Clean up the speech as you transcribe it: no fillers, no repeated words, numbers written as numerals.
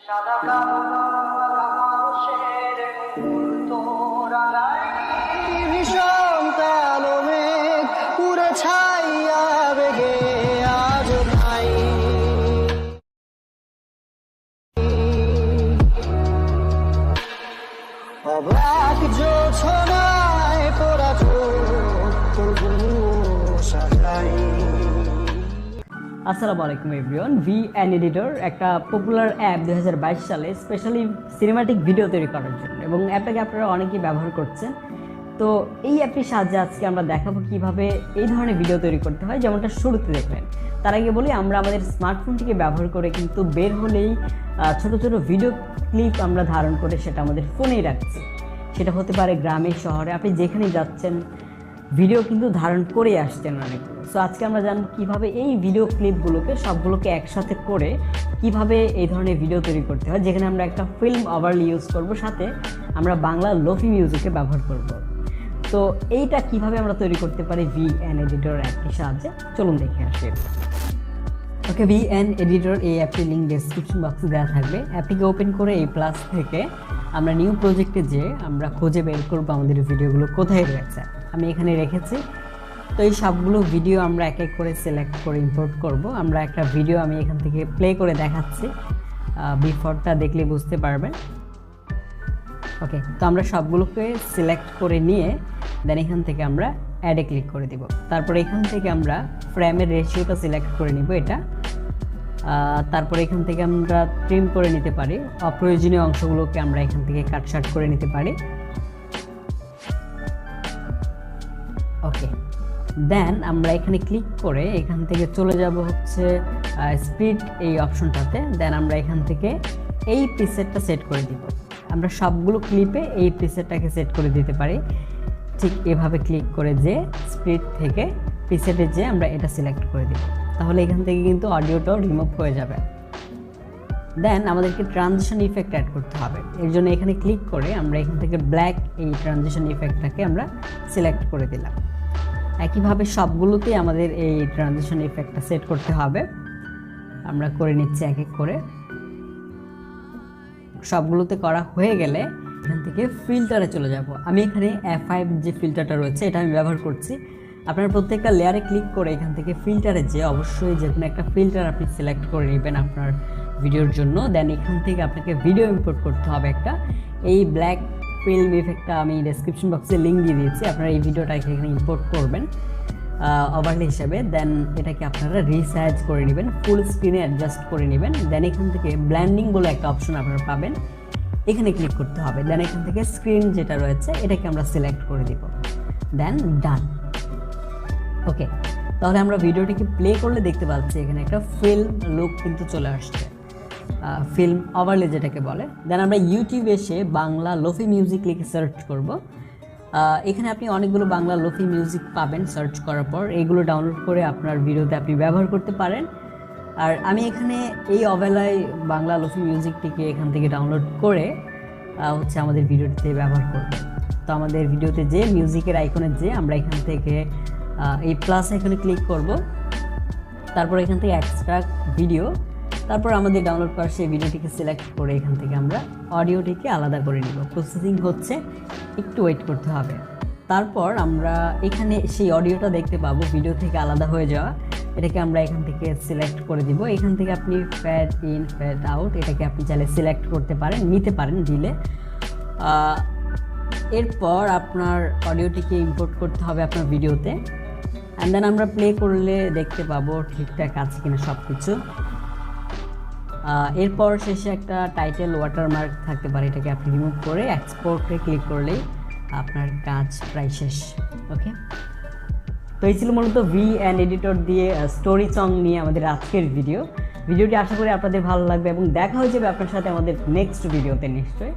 সাদা কালো মানুষের তোরা নাই ভীষণ কালো মেঘ পুরে ছাইয়া বেগে আজ নাই অবাক জোছনায় পোড়া চোখ সাজাই। আসসালামু আলাইকুম এভরিওয়ান। VN এডিটর একটা পপুলার অ্যাপ 2022 সালে স্পেশালি সিনেমাটিক ভিডিও তৈরি করার জন্য, এবং অ্যাপটাকে আপনারা অনেকেই ব্যবহার করছেন। তো এই অ্যাপটির সাহায্যে আজকে আমরা দেখাবো কিভাবে এই ধরনের ভিডিও তৈরি করতে হয়, যেমনটা শুরুতে দেখলেন। তার আগে বলি, আমরা আমাদের স্মার্টফোনটিকে ব্যবহার করে কিন্তু বের হলেই ছোট ছোট ভিডিও ক্লিপ আমরা ধারণ করে সেটা আমাদের ফোনেই রাখছি। সেটা হতে পারে গ্রামে শহরে, আপনি যেখানেই যাচ্ছেন ভিডিও কিন্তু ধারণ করে আসছেন অনেকগুলো। সো আজকে আমরা জানবো কীভাবে এই ভিডিও ক্লিপগুলোকে সবগুলোকে একসাথে করে কিভাবে এই ধরনের ভিডিও তৈরি করতে হয়, যেখানে আমরা একটা ফিল্ম ওভারলি ইউজ করব, সাথে আমরা বাংলা লোফি মিউজিকে ব্যবহার করব। তো এইটা কিভাবে আমরা তৈরি করতে পারি VN এডিটর অ্যাপটির সাহায্যে, চলুন দেখে আসি। ওকে, VN এডিটর এই অ্যাপটির লিঙ্ক ডেসক্রিপশন বক্সে দেওয়া থাকবে। অ্যাপটিকে ওপেন করে এই প্লাস থেকে আমরা নিউ প্রজেক্টে যেয়ে আমরা খুঁজে বের করবো আমাদের ভিডিওগুলো কোথায় রয়েছে। আমি এখানে রেখেছি। তো এই সবগুলো ভিডিও আমরা এক এক করে সিলেক্ট করে ইম্পোর্ট করব। আমরা একটা ভিডিও আমি এখান থেকে প্লে করে দেখাচ্ছি, বিফোরটা দেখলে বুঝতে পারবেন। ওকে, তো আমরা সবগুলোকে সিলেক্ট করে নিয়ে দেন এখান থেকে আমরা অ্যাডে ক্লিক করে দিব। তারপরে এখান থেকে আমরা ফ্রেমের রেশিওটা সিলেক্ট করে নিব এটা। তারপরে এখান থেকে আমরা ট্রিম করে নিতে পারি, অপ্রয়োজনীয় অংশগুলোকে আমরা এখান থেকে কাটছাট করে নিতে পারি। ওকে, দেন আমরা এখানে ক্লিক করে এখান থেকে চলে যাব হচ্ছে স্পিড এই অপশনটাতে। দেন আমরা এখান থেকে এই প্রিসেটটা সেট করে দিব। আমরা সবগুলো ক্লিপে এই প্রিসেটটাকে সেট করে দিতে পারি। ঠিক এভাবে ক্লিক করে যে স্পিড থেকে প্রিসেটে যে আমরা এটা সিলেক্ট করে দিব, তাহলে এখান থেকে কিন্তু অডিওটাও রিমুভ হয়ে যাবে। দেন আমাদেরকে ট্রানজিশন ইফেক্ট অ্যাড করতে হবে। এর জন্য এখানে ক্লিক করে আমরা এখান থেকে ব্ল্যাক এই ট্রানজিশন ইফেক্টটাকে আমরা সিলেক্ট করে দিলাম। একইভাবে সবগুলোতেই আমাদের এই ট্রানজিশন ইফেক্টটা সেট করতে হবে। আমরা করে নিচ্ছি এক এক করে। সবগুলোতে করা হয়ে গেলে এখান থেকে ফিল্টারে চলে যাব। আমি এখানে F5 যে ফিল্টারটা রয়েছে এটা আমি ব্যবহার করছি। আপনার প্রত্যেকটা লেয়ারে ক্লিক করে এখান থেকে ফিল্টারে যে অবশ্যই যে কোনো একটা ফিল্টার আপনি সিলেক্ট করে নেবেন আপনার ভিডিওর জন্য। দেন এখান থেকে আপনাকে ভিডিও ইম্পোর্ট করতে হবে একটা। এই ব্ল্যাক ফিল্ম ইফেক্টটা আমি ডেসক্রিপশন বক্সে লিঙ্ক দিয়ে দিয়েছি, আপনারা এই ভিডিওটা এখানে ইম্পোর্ট করবেন ওভারলে হিসাবে। দেন এটাকে আপনারা রিসাইজ করে নেবেন, ফুল স্ক্রিনে অ্যাডজাস্ট করে নেবেন। দেন এখান থেকে ব্ল্যান্ডিং বলে একটা অপশন আপনারা পাবেন, এখানে ক্লিক করতে হবে। দেন এখান থেকে স্ক্রিন যেটা রয়েছে এটাকে আমরা সিলেক্ট করে দিব। দেন ডান। ওকে, তাহলে আমরা ভিডিওটিকে প্লে করলে দেখতে পাচ্ছি এখানে একটা ফিল্ম লুক কিন্তু চলে আসছে, ফিল্ম ওভারলে যেটাকে বলে। দেন আমরা ইউটিউবে এসে বাংলা লোফি মিউজিক লিখে সার্চ করব। এখানে আপনি অনেকগুলো বাংলা লোফি মিউজিক পাবেন সার্চ করার পর। এগুলো ডাউনলোড করে আপনার ভিডিওতে আপনি ব্যবহার করতে পারেন। আর আমি এখানে এই অবেলায় বাংলা লোফি মিউজিকটিকে এখান থেকে ডাউনলোড করে হচ্ছে আমাদের ভিডিওটিতে ব্যবহার করব। তো আমাদের ভিডিওতে যে মিউজিকের আইকনে যে আমরা এখান থেকে এই প্লাস আইকনে ক্লিক করব। তারপর এখান থেকে এক্সট্রাক্ট ভিডিও, তারপর আমাদের ডাউনলোড করা সেই ভিডিওটিকে সিলেক্ট করে এখান থেকে আমরা অডিওটিকে আলাদা করে নিব। প্রসেসিং হচ্ছে, একটু ওয়েট করতে হবে। তারপর আমরা এখানে সেই অডিওটা দেখতে পাবো ভিডিও থেকে আলাদা হয়ে যাওয়া। এটাকে আমরা এখান থেকে সিলেক্ট করে দিব। এখান থেকে আপনি ফ্যাড ইন ফ্যাড আউট এটাকে আপনি চাইলে সিলেক্ট করতে পারেন, নিতে পারেন দিলে। এরপর আপনার অডিওটিকে ইম্পোর্ট করতে হবে আপনার ভিডিওতে। অ্যান্ড দেন আমরা প্লে করলে দেখতে পাবো ঠিকঠাক আছে কিনা সব কিছু। এরপর শেষে একটা টাইটেল ওয়াটারমার্ক থাকতে পারে, এটাকে আপনি রিমুভ করে এক্সপোর্টে ক্লিক করলেই আপনার কাজ প্রায় শেষ। ওকে, তো এই ছিল মূলত VN এডিটর দিয়ে স্টোরি সং নিয়ে আমাদের আজকের ভিডিওটি আশা করি আপনাদের ভালো লাগবে এবং দেখা হয়ে যাবে আপনার সাথে আমাদের নেক্সট ভিডিওতে নিশ্চয়ই।